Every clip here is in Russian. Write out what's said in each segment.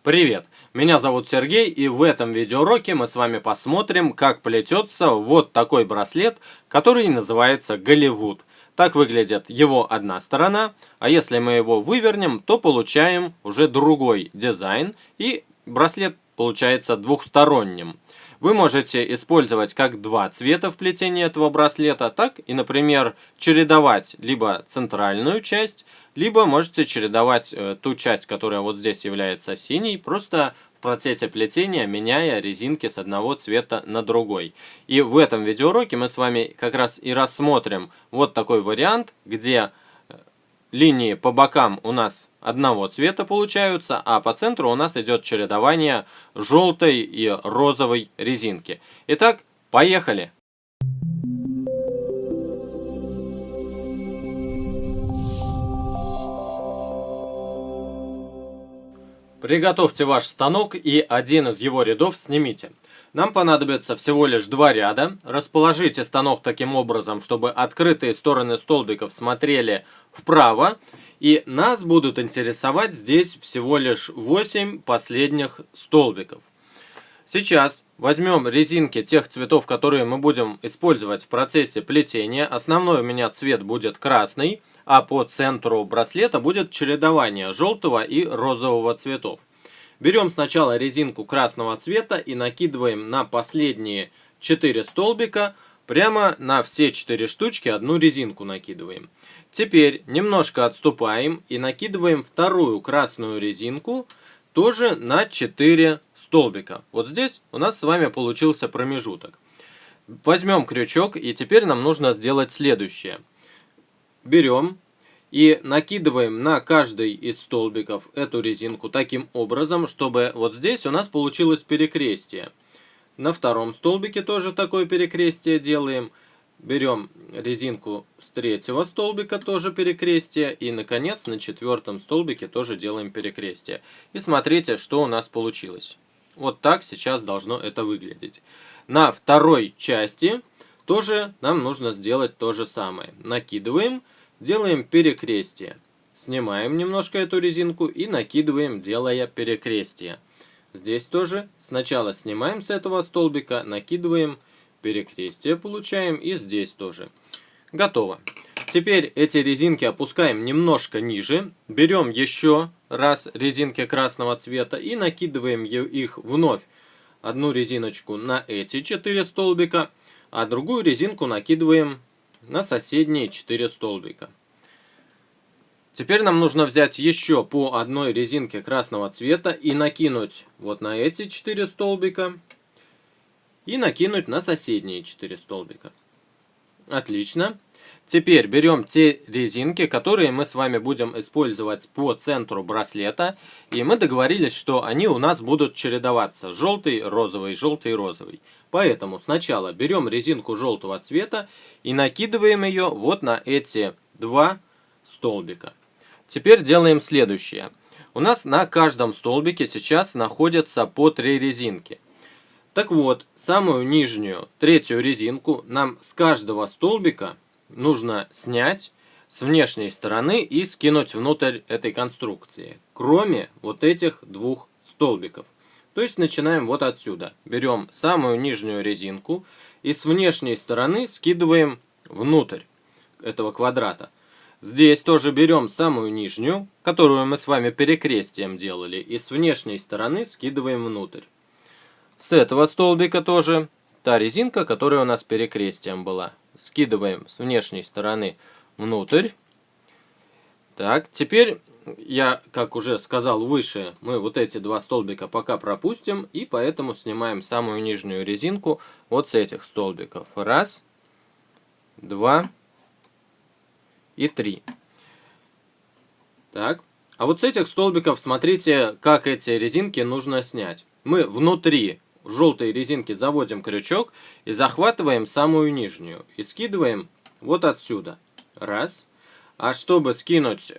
Привет! Меня зовут Сергей, и в этом видеоуроке мы с вами посмотрим, как плетется вот такой браслет, который называется Голливуд. Так выглядит его одна сторона, а если мы его вывернем, то получаем уже другой дизайн, и браслет получается двухсторонним. Вы можете использовать как два цвета в плетении этого браслета, так и, например, чередовать либо центральную часть, либо можете чередовать ту часть, которая вот здесь является синей, просто в процессе плетения меняя резинки с одного цвета на другой. И в этом видеоуроке мы с вами как раз и рассмотрим вот такой вариант, где линии по бокам у нас одного цвета получаются, а по центру у нас идет чередование желтой и розовой резинки. Итак, поехали! Приготовьте ваш станок и один из его рядов снимите. Нам понадобится всего лишь два ряда. Расположите станок таким образом, чтобы открытые стороны столбиков смотрели вправо. И нас будут интересовать здесь всего лишь 8 последних столбиков. Сейчас возьмем резинки тех цветов, которые мы будем использовать в процессе плетения. Основной у меня цвет будет красный, а по центру браслета будет чередование желтого и розового цветов. Берем сначала резинку красного цвета и накидываем на последние 4 столбика, прямо на все 4 штучки одну резинку накидываем. Теперь немножко отступаем и накидываем вторую красную резинку, тоже на 4 столбика. Вот здесь у нас с вами получился промежуток. Возьмем крючок, и теперь нам нужно сделать следующее. Берем и накидываем на каждый из столбиков эту резинку таким образом, чтобы вот здесь у нас получилось перекрестие. На втором столбике тоже такое перекрестие делаем. Берем резинку с третьего столбика, тоже перекрестие. И, наконец, на четвертом столбике тоже делаем перекрестие. И смотрите, что у нас получилось. Вот так сейчас должно это выглядеть. На второй части тоже нам нужно сделать то же самое. Накидываем. Делаем перекрестие. Снимаем немножко эту резинку и накидываем, делая перекрестие. Здесь тоже сначала снимаем с этого столбика, накидываем, перекрестие получаем, и здесь тоже. Готово. Теперь эти резинки опускаем немножко ниже. Берем еще раз резинки красного цвета и накидываем их вновь. Одну резиночку на эти 4 столбика, а другую резинку накидываем на соседние 4 столбика. Теперь нам нужно взять еще по одной резинке красного цвета и накинуть вот на эти 4 столбика и накинуть на соседние 4 столбика. Отлично. Теперь берем те резинки, которые мы с вами будем использовать по центру браслета, и мы договорились, что они у нас будут чередоваться: желтый, розовый, желтый, розовый. Поэтому сначала берем резинку желтого цвета и накидываем ее вот на эти два столбика. Теперь делаем следующее. У нас на каждом столбике сейчас находятся по 3 резинки. Так вот, самую нижнюю, третью резинку нам с каждого столбика нужно снять с внешней стороны и скинуть внутрь этой конструкции, кроме вот этих двух столбиков. То есть начинаем вот отсюда. Берем самую нижнюю резинку и с внешней стороны скидываем внутрь этого квадрата. Здесь тоже берем самую нижнюю, которую мы с вами перекрестием делали, и с внешней стороны скидываем внутрь. С этого столбика тоже та резинка, которая у нас перекрестием была. Скидываем с внешней стороны внутрь. Так, теперь, я, как уже сказал выше, мы вот эти два столбика пока пропустим, и поэтому снимаем самую нижнюю резинку вот с этих столбиков. Раз, два и 3. Так, а вот с этих столбиков смотрите, как эти резинки нужно снять. Мы внутри желтой резинки заводим крючок и захватываем самую нижнюю и скидываем вот отсюда. Раз. А чтобы скинуть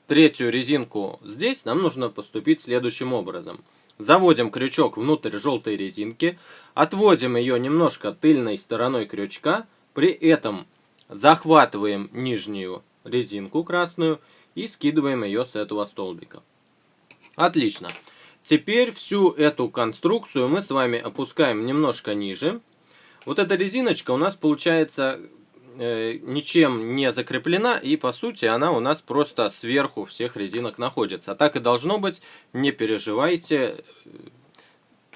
третью резинку здесь, нам нужно поступить следующим образом. Заводим крючок внутрь желтой резинки, отводим ее немножко тыльной стороной крючка, при этом захватываем нижнюю резинку красную и скидываем ее с этого столбика. Отлично. Теперь всю эту конструкцию мы с вами опускаем немножко ниже. Вот эта резиночка у нас получается ничем не закреплена, и по сути она у нас просто сверху всех резинок находится. Так и должно быть, не переживайте.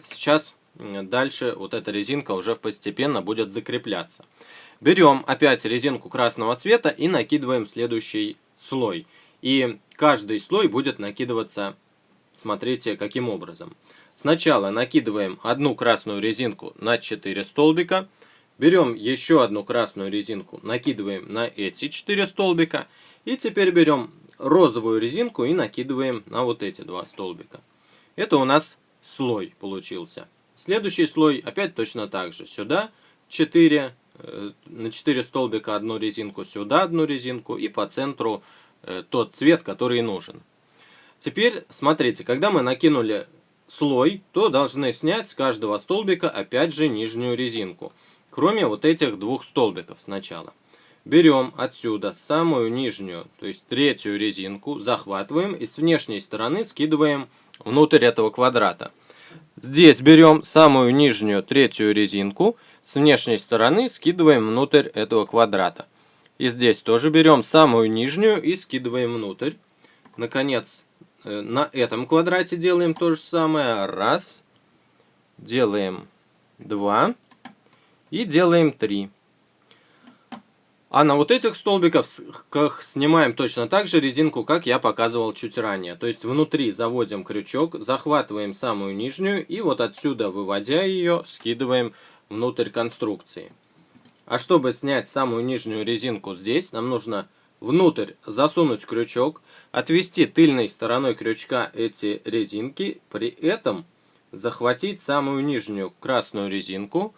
Сейчас дальше вот эта резинка уже постепенно будет закрепляться. Берем опять резинку красного цвета и накидываем следующий слой. И каждый слой будет накидываться, смотрите, каким образом. Сначала накидываем одну красную резинку на 4 столбика. Берем еще одну красную резинку, накидываем на эти 4 столбика. И теперь берем розовую резинку и накидываем на вот эти 2 столбика. Это у нас слой получился. Следующий слой опять точно так же. Сюда 4, на 4 столбика одну резинку, сюда одну резинку и по центру тот цвет, который нужен. Теперь смотрите, когда мы накинули слой, то должны снять с каждого столбика опять же нижнюю резинку. Кроме вот этих 2 столбиков сначала. Берем отсюда самую нижнюю, то есть третью резинку, захватываем и с внешней стороны скидываем внутрь этого квадрата. Здесь берем самую нижнюю третью резинку, с внешней стороны скидываем внутрь этого квадрата. И здесь тоже берем самую нижнюю и скидываем внутрь. Наконец, на этом квадрате делаем то же самое. Раз, делаем 2 и делаем 3. А на вот этих столбиках снимаем точно так же резинку, как я показывал чуть ранее. То есть внутри заводим крючок, захватываем самую нижнюю и вот отсюда, выводя ее, скидываем внутрь конструкции. А чтобы снять самую нижнюю резинку здесь, нам нужно внутрь засунуть крючок, отвести тыльной стороной крючка эти резинки, при этом захватить самую нижнюю красную резинку,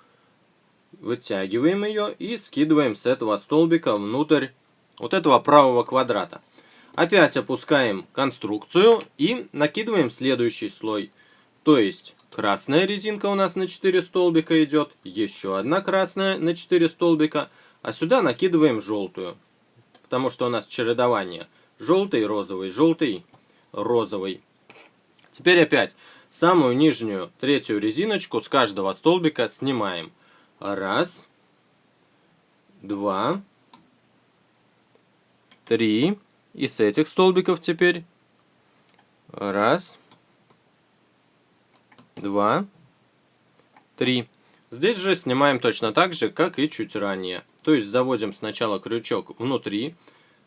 вытягиваем ее и скидываем с этого столбика внутрь вот этого правого квадрата. Опять опускаем конструкцию и накидываем следующий слой. То есть красная резинка у нас на 4 столбика идет, еще одна красная на 4 столбика, а сюда накидываем желтую. Потому что у нас чередование желтый, розовый, желтый, розовый. Теперь опять самую нижнюю третью резиночку с каждого столбика снимаем. Раз, 2, 3. И с этих столбиков теперь. Раз, 2, 3. Здесь же снимаем точно так же, как и чуть ранее. То есть заводим сначала крючок внутри,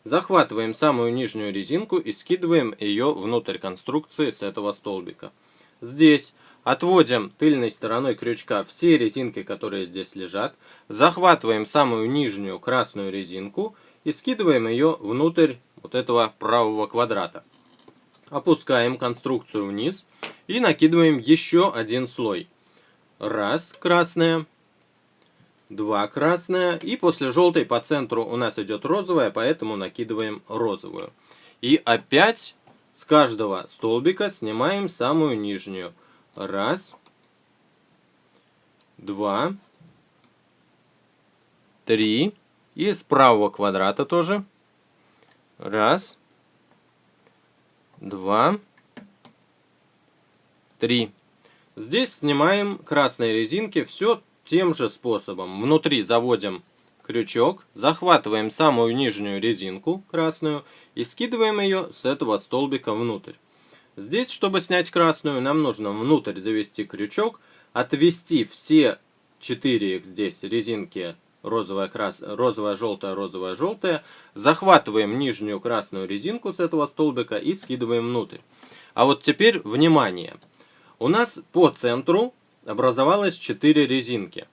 захватываем самую нижнюю резинку и скидываем ее внутрь конструкции с этого столбика. Здесь отводим тыльной стороной крючка все резинки, которые здесь лежат, захватываем самую нижнюю красную резинку и скидываем ее внутрь вот этого правого квадрата. Опускаем конструкцию вниз и накидываем еще один слой. Раз, красная, 2 красная, и после желтой по центру у нас идет розовая, поэтому накидываем розовую. И опять с каждого столбика снимаем самую нижнюю. Раз, 2, 3. И с правого квадрата тоже. Раз, 2, 3. Здесь снимаем красные резинки все тем же способом. Внутри заводим крючок, захватываем самую нижнюю резинку красную и скидываем ее с этого столбика внутрь. Здесь, чтобы снять красную, нам нужно внутрь завести крючок, отвести все 4 их здесь резинки розовая, желтая, розовая, желтая, захватываем нижнюю красную резинку с этого столбика и скидываем внутрь. А вот теперь внимание! У нас по центру образовалось 4 резинки.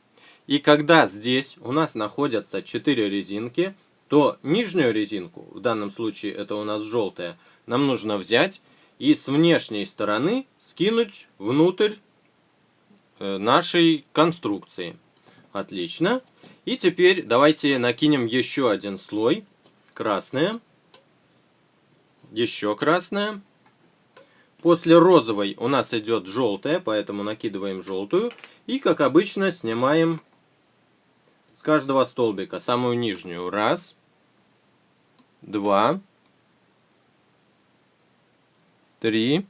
И когда здесь у нас находятся 4 резинки, то нижнюю резинку, в данном случае это у нас желтая, нам нужно взять и с внешней стороны скинуть внутрь нашей конструкции. Отлично. И теперь давайте накинем еще один слой. Красная. Еще красная. После розовой у нас идет желтая, поэтому накидываем желтую. И, как обычно, снимаем с каждого столбика самую нижнюю. Раз, 2, 3,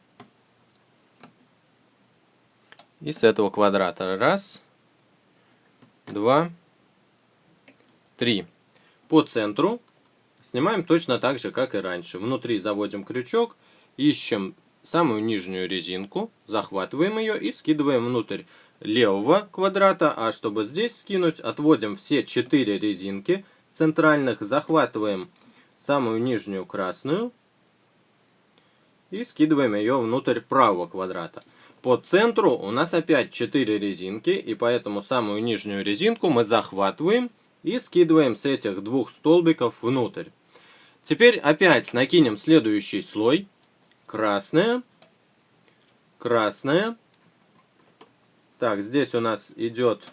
И с этого квадрата. Раз, два, три. По центру снимаем точно так же, как и раньше. Внутри заводим крючок, ищем самую нижнюю резинку, захватываем ее и скидываем внутрь левого квадрата. А чтобы здесь скинуть, отводим все 4 резинки центральных, захватываем самую нижнюю красную и скидываем ее внутрь правого квадрата. По центру у нас опять 4 резинки, и поэтому самую нижнюю резинку мы захватываем и скидываем с этих двух столбиков внутрь. Теперь опять накинем следующий слой. Красная, красная. Так, здесь у нас идет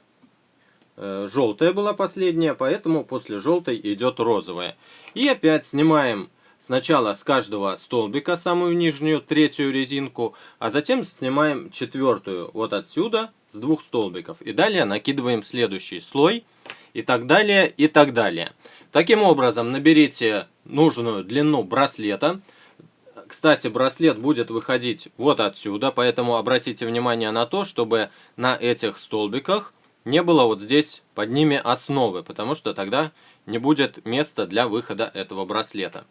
желтая была последняя, поэтому после желтой идет розовая. И опять снимаем сначала с каждого столбика самую нижнюю, третью резинку, а затем снимаем четвертую вот отсюда с двух столбиков. И далее накидываем следующий слой и так далее, и так далее. Таким образом, наберите нужную длину браслета. Кстати, браслет будет выходить вот отсюда, поэтому обратите внимание на то, чтобы на этих столбиках не было вот здесь под ними основы, потому что тогда не будет места для выхода этого браслета.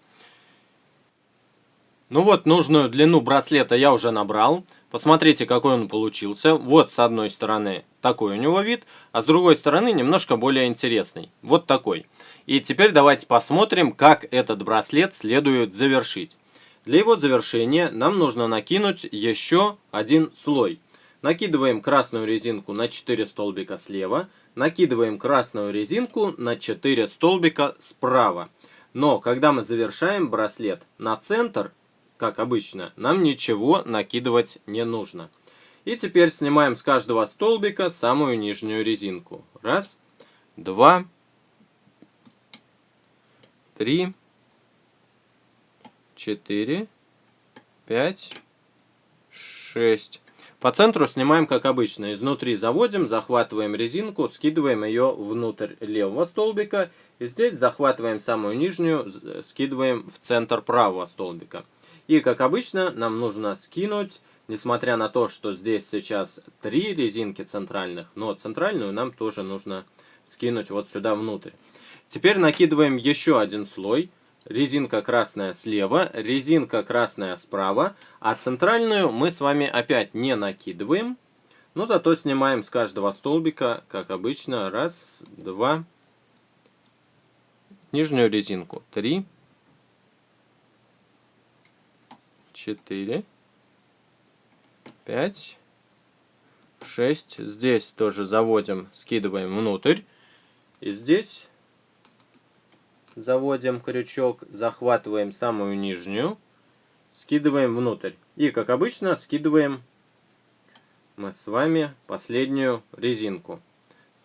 Ну вот, нужную длину браслета я уже набрал. Посмотрите, какой он получился. Вот с одной стороны такой у него вид, а с другой стороны немножко более интересный. Вот такой. И теперь давайте посмотрим, как этот браслет следует завершить. Для его завершения нам нужно накинуть еще один слой. Накидываем красную резинку на 4 столбика слева, накидываем красную резинку на 4 столбика справа. Но когда мы завершаем браслет на центр, как обычно, нам ничего накидывать не нужно. И теперь снимаем с каждого столбика самую нижнюю резинку. Раз, два, три, 4, 5, 6. По центру снимаем как обычно. Изнутри заводим, захватываем резинку, скидываем ее внутрь левого столбика. И здесь захватываем самую нижнюю, скидываем в центр правого столбика. И как обычно нам нужно скинуть, несмотря на то, что здесь сейчас 3 резинки центральных, но центральную нам тоже нужно скинуть вот сюда внутрь. Теперь накидываем еще один слой. Резинка красная слева, резинка красная справа, а центральную мы с вами опять не накидываем, но зато снимаем с каждого столбика, как обычно, раз, два, нижнюю резинку, 3, 4, 5, 6, здесь тоже заводим, скидываем внутрь, и здесь заводим крючок, захватываем самую нижнюю, скидываем внутрь. И, как обычно, скидываем мы с вами последнюю резинку.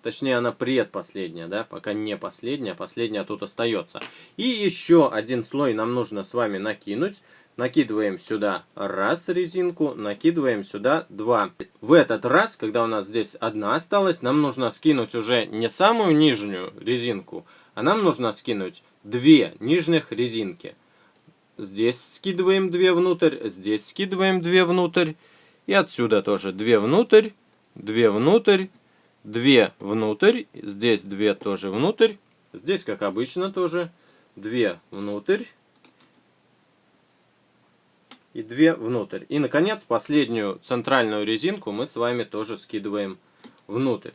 Точнее, она предпоследняя, да, пока не последняя, последняя тут остается. И еще один слой нам нужно с вами накинуть. Накидываем сюда раз резинку, накидываем сюда 2. В этот раз, когда у нас здесь одна осталась, нам нужно скинуть уже не самую нижнюю резинку, а нам нужно скинуть 2 нижних резинки. Здесь скидываем 2 внутрь, здесь скидываем 2 внутрь. И отсюда тоже 2 внутрь, 2 внутрь, 2 внутрь. Здесь 2 тоже внутрь. Здесь, как обычно, тоже 2 внутрь. И 2 внутрь. И, наконец, последнюю центральную резинку мы с вами тоже скидываем внутрь.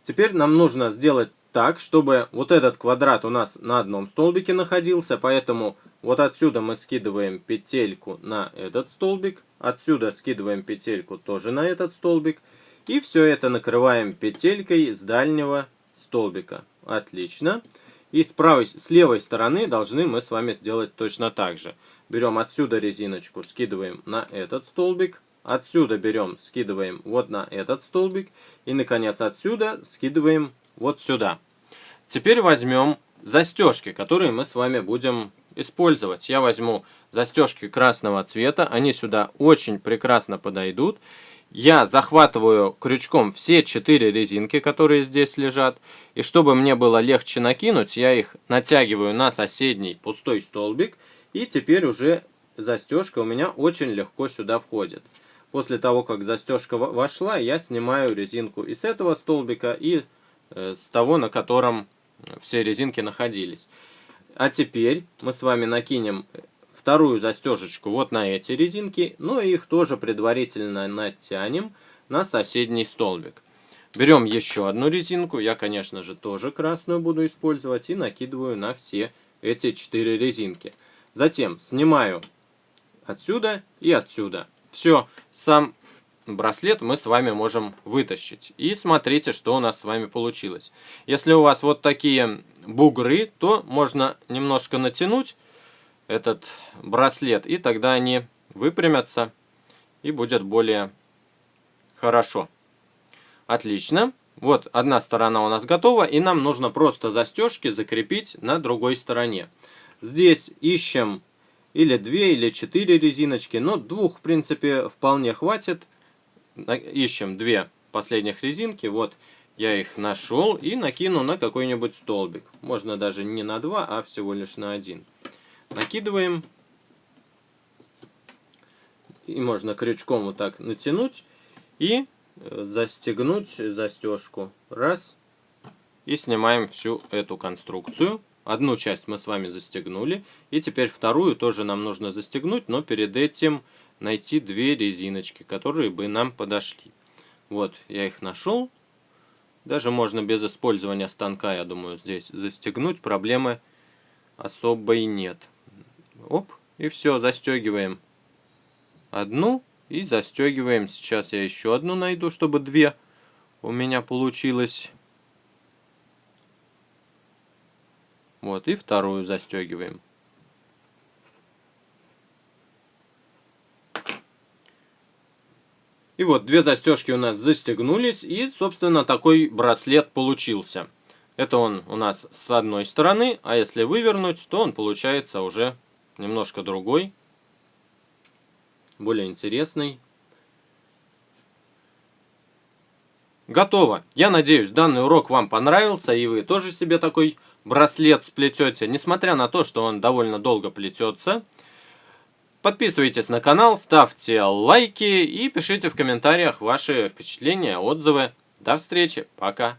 Теперь нам нужно сделать так, чтобы вот этот квадрат у нас на одном столбике находился, поэтому вот отсюда мы скидываем петельку на этот столбик, отсюда скидываем петельку тоже на этот столбик, и все это накрываем петелькой с дальнего столбика. Отлично. И с левой стороны должны мы с вами сделать точно так же. Берем отсюда резиночку, скидываем на этот столбик. Отсюда берем, скидываем вот на этот столбик. И, наконец, отсюда скидываем вот сюда. Теперь возьмем застежки, которые мы с вами будем использовать. Я возьму застежки красного цвета. Они сюда очень прекрасно подойдут. Я захватываю крючком все 4 резинки, которые здесь лежат. И чтобы мне было легче накинуть, я их натягиваю на соседний пустой столбик. И теперь уже застежка у меня очень легко сюда входит. После того, как застежка вошла, я снимаю резинку и с этого столбика, и с того, на котором все резинки находились. А теперь мы с вами накинем вторую застежечку вот на эти резинки, но их тоже предварительно натянем на соседний столбик. Берем еще одну резинку, я, конечно же, тоже красную буду использовать, и накидываю на все эти 4 резинки. Затем снимаю отсюда и отсюда. Все, сам браслет мы с вами можем вытащить. И смотрите, что у нас с вами получилось. Если у вас вот такие бугры, то можно немножко натянуть этот браслет, и тогда они выпрямятся и будет более хорошо. Отлично. Вот одна сторона у нас готова, и нам нужно просто застежки закрепить на другой стороне. Здесь ищем или 2, или 4 резиночки, но 2, в принципе, вполне хватит. Ищем 2 последних резинки, вот я их нашел, и накину на какой-нибудь столбик. Можно даже не на 2, а всего лишь на 1. Накидываем, и можно крючком вот так натянуть, и застегнуть застежку. Раз. И снимаем всю эту конструкцию. Одну часть мы с вами застегнули. И теперь вторую тоже нам нужно застегнуть, но перед этим найти 2 резиночки, которые бы нам подошли. Вот, я их нашел. Даже можно без использования станка, я думаю, здесь застегнуть. Проблемы особой нет. Оп, и все, застегиваем одну. И застегиваем. Сейчас я еще одну найду, чтобы 2 у меня получилось. Вот, и вторую застегиваем. И вот 2 застежки у нас застегнулись, и, собственно, такой браслет получился. Это он у нас с одной стороны, а если вывернуть, то он получается уже немножко другой. Более интересный. Готово. Я надеюсь, данный урок вам понравился, и вы тоже себе такой браслет сплетете, несмотря на то, что он довольно долго плетется. Подписывайтесь на канал, ставьте лайки и пишите в комментариях ваши впечатления, отзывы. До встречи. Пока.